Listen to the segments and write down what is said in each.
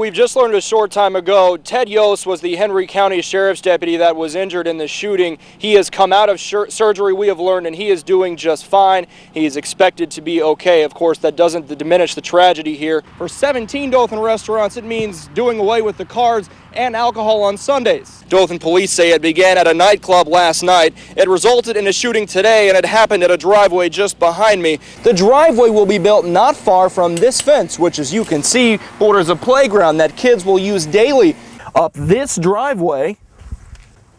We've just learned a short time ago, Ted Yost was the Henry County Sheriff's deputy that was injured in the shooting. He has come out of surgery, we have learned, and he is doing just fine. He is expected to be okay. Of course, that doesn't diminish the tragedy here. For 17 Dothan restaurants, it means doing away with the cards and alcohol on Sundays. Dothan police say it began at a nightclub last night. It resulted in a shooting today, and it happened at a driveway just behind me. The driveway will be built not far from this fence, which, as you can see, borders a playground that kids will use daily. Up this driveway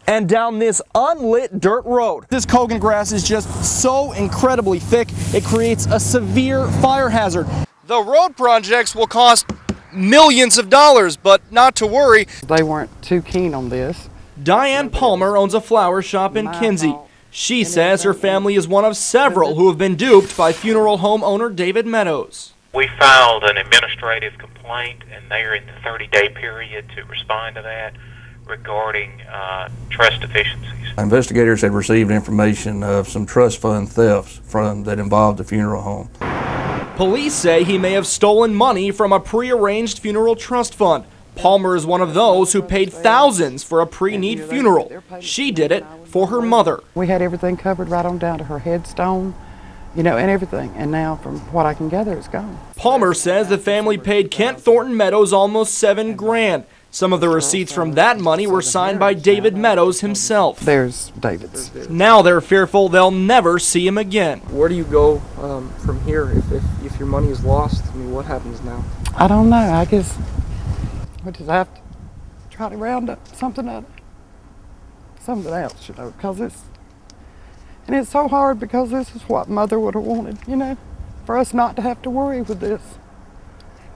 and down this unlit dirt road. This Kogan grass is just so incredibly thick, it creates a severe fire hazard. The road projects will cost millions of dollars, but not to worry. They weren't too keen on this. Diane Palmer owns a flower shop in Kinsey. She says her family is one of several who have been duped by funeral home owner David Meadows. We filed an administrative complaint, and they're in the 30-day period to respond to that regarding trust deficiencies. Investigators have received information of some trust fund thefts that involved the funeral home. Police say he may have stolen money from a prearranged funeral trust fund. Palmer is one of those who paid thousands for a pre-need funeral. She did it for her mother. We had everything covered right on down to her headstone, you know, and everything. And now, from what I can gather, it's gone. Palmer says the family paid Kent Thornton Meadows almost $7 grand. Some of the receipts from that money were signed by David Meadows himself. There's David's. Now they're fearful they'll never see him again. Where do you go from here if your money is lost? I mean, what happens now? I don't know. I guess we just have to try to round up something else, you know, because it's so hard because this is what Mother would have wanted, you know, for us not to have to worry with this.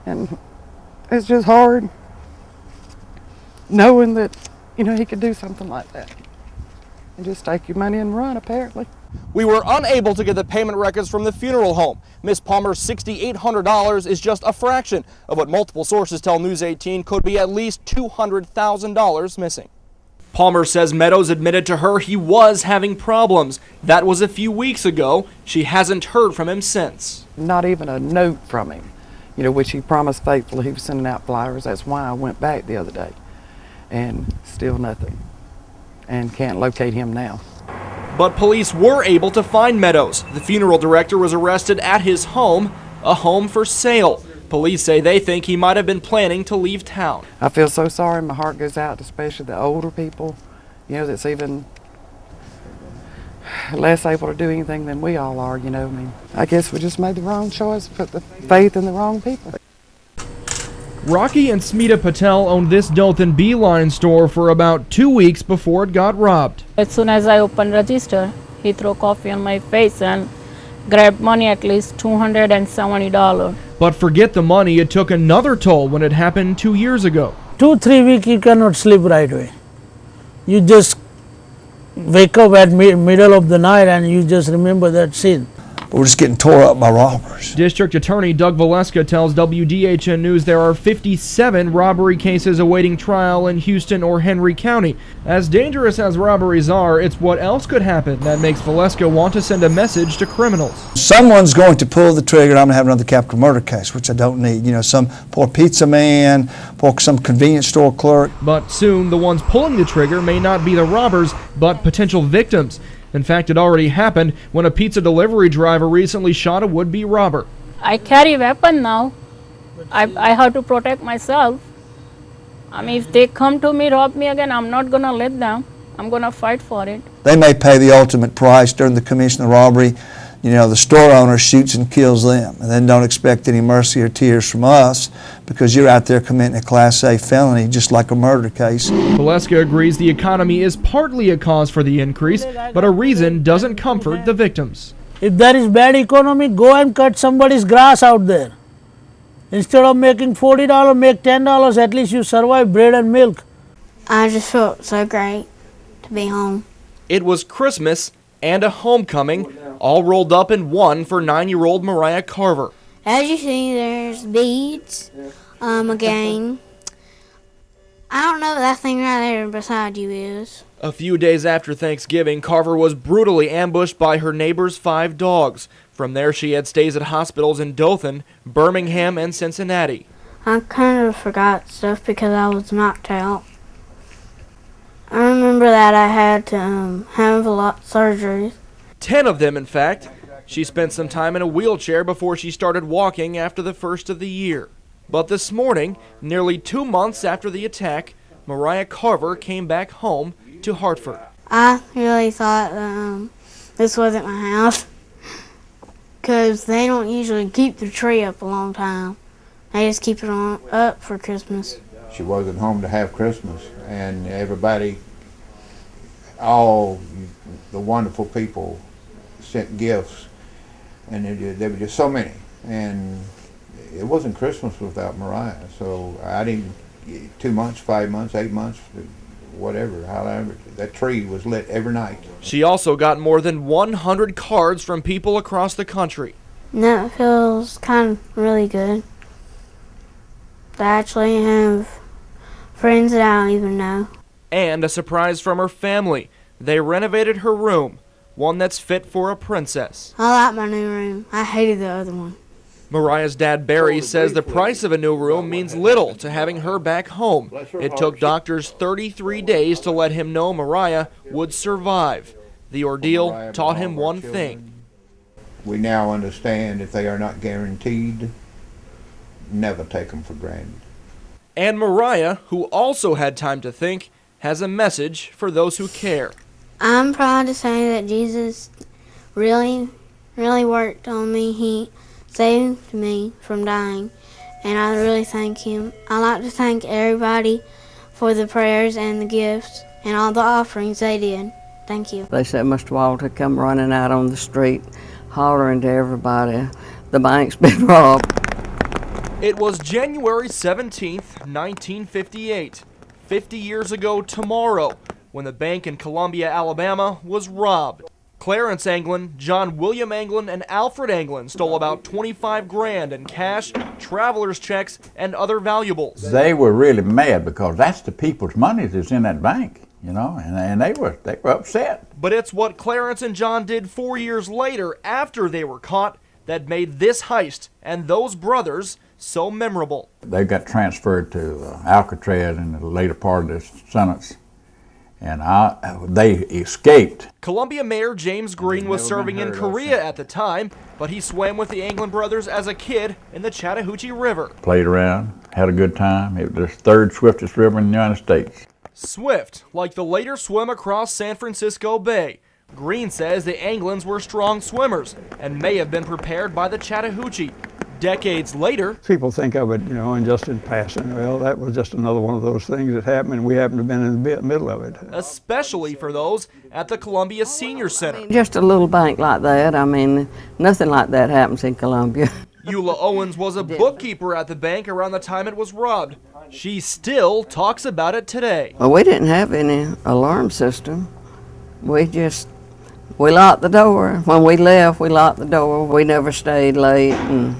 And it's just hard knowing that, you know, he could do something like that and just take your money and run, apparently. We were unable to get the payment records from the funeral home. Miss Palmer's $6,800 is just a fraction of what multiple sources tell News 18 could be at least $200,000 missing. Palmer says Meadows admitted to her he was having problems. That was a few weeks ago. She hasn't heard from him since. Not even a note from him, you know, which he promised faithfully he was sending out flyers. That's why I went back the other day. And still nothing. And can't locate him now. But police were able to find Meadows. The funeral director was arrested at his home, a home for sale. Police say they think he might have been planning to leave town. I feel so sorry. My heart goes out to especially the older people, you know, that's even less able to do anything than we all are, you know. I mean, I guess we just made the wrong choice, put the faith in the wrong people. Rocky and Smita Patel owned this Dothan Beeline store for about 2 weeks before it got robbed. As soon as I opened register, he threw coffee on my face and grabbed money, at least $270. But forget the money, it took another toll when it happened 2 years ago. 2-3 weeks you cannot sleep right away. You just wake up at middle of the night and you just remember that scene. We're just getting tore up by robbers. District Attorney Doug Valeska tells WDHN News there are 57 robbery cases awaiting trial in Houston or Henry County. As dangerous as robberies are, it's what else could happen that makes Valeska want to send a message to criminals. Someone's going to pull the trigger and I'm going to have another capital murder case, which I don't need. You know, some poor pizza man, poor some convenience store clerk. But soon, the ones pulling the trigger may not be the robbers, but potential victims. In fact, it already happened when a pizza delivery driver recently shot a would-be robber. I carry a weapon now. I have to protect myself. I mean, if they come to me, rob me again, I'm not going to let them. I'm going to fight for it. They may pay the ultimate price during the commission of robbery. You know, the store owner shoots and kills them, and then don't expect any mercy or tears from us because you're out there committing a Class A felony just like a murder case. Valeska agrees the economy is partly a cause for the increase, but a reason doesn't comfort the victims. If there is bad economy, go and cut somebody's grass out there. Instead of making $40, make $10, at least you survive bread and milk. I just felt so great to be home. It was Christmas and a homecoming, all rolled up in one for 9-year-old Mariah Carver. As you see, there's beads, a game. I don't know what that thing right there beside you is. A few days after Thanksgiving, Carver was brutally ambushed by her neighbor's 5 dogs. From there, she had stays at hospitals in Dothan, Birmingham, and Cincinnati. I kind of forgot stuff because I was knocked out. I remember that I had to have a lot of surgeries. 10 of them, in fact. She spent some time in a wheelchair before she started walking after the first of the year. But this morning, nearly 2 months after the attack, Mariah Carver came back home to Hartford. I really thought this wasn't my house because they don't usually keep the tree up a long time. They just keep it up for Christmas. She wasn't home to have Christmas, and everybody, all the wonderful people sent gifts, and there were just so many, and it wasn't Christmas without Mariah. So I didn't, 2 months, 5 months, 8 months, whatever, however, that tree was lit every night. She also got more than 100 cards from people across the country. And that feels kind of really good. I actually have friends that I don't even know. And a surprise from her family. They renovated her room, one that's fit for a princess. I like my new room. I hated the other one. Mariah's dad, Barry, says the price of a new room means little to having her back home. It took doctors 33 days to let him know Mariah would survive. The ordeal taught him one thing. We now understand if they are not guaranteed, never take them for granted. And Mariah, who also had time to think, has a message for those who care. I'm proud to say that Jesus really worked on me. He saved me from dying, and I really thank him. I'd like to thank everybody for the prayers and the gifts and all the offerings they did. Thank you. They said Mr. Walter come running out on the street, hollering to everybody, the bank's been robbed. It was January 17th, 1958, 50 years ago tomorrow, when the bank in Columbia, Alabama was robbed. Clarence Anglin, John William Anglin, and Alfred Anglin stole about 25 grand in cash, traveler's checks, and other valuables. They were really mad because that's the people's money that's in that bank, you know, and they were upset. But it's what Clarence and John did 4 years later after they were caught that made this heist and those brothers so memorable. They got transferred to Alcatraz in the later part of this sentence, and they escaped. Columbia Mayor James Green was serving in Korea at the time, but he swam with the Anglin brothers as a kid in the Chattahoochee River. Played around, had a good time. It was the third swiftest river in the United States. Swift, like the later swim across San Francisco Bay. Green says the Anglins were strong swimmers and may have been prepared by the Chattahoochee. Decades later, people think of it, you know, and just in passing. Well, that was just another one of those things that happened, and we happened to have been in the middle of it. Especially for those at the Columbia Senior Center. Just a little bank like that, I mean, nothing like that happens in Columbia. Eula Owens was a bookkeeper at the bank around the time it was robbed. She still talks about it today. Well, we didn't have any alarm system. We locked the door. When we left, we locked the door. We never stayed late and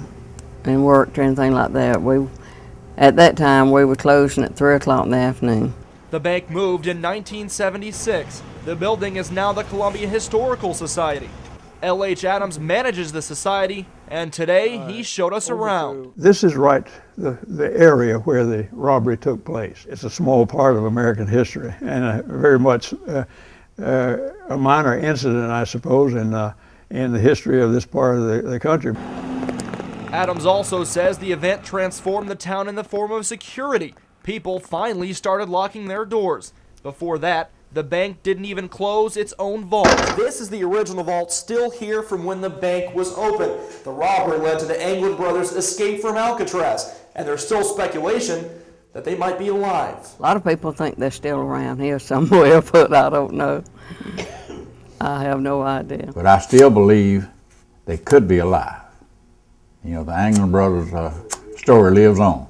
worked or anything like that. At that time, we were closing at 3 o'clock in the afternoon. The bank moved in 1976. The building is now the Columbia Historical Society. L.H. Adams manages the society, and today he showed us around. This is right the area where the robbery took place. It's a small part of American history, and very much a minor incident, I suppose, in the history of this part of the country. Adams also says the event transformed the town in the form of security. People finally started locking their doors. Before that, the bank didn't even close its own vault. This is the original vault still here from when the bank was open. The robbery led to the Anglin brothers' escape from Alcatraz, and there's still speculation that they might be alive. A lot of people think they're still around here somewhere, but I don't know. I have no idea. But I still believe they could be alive. You know, the Anglin brothers' story lives on.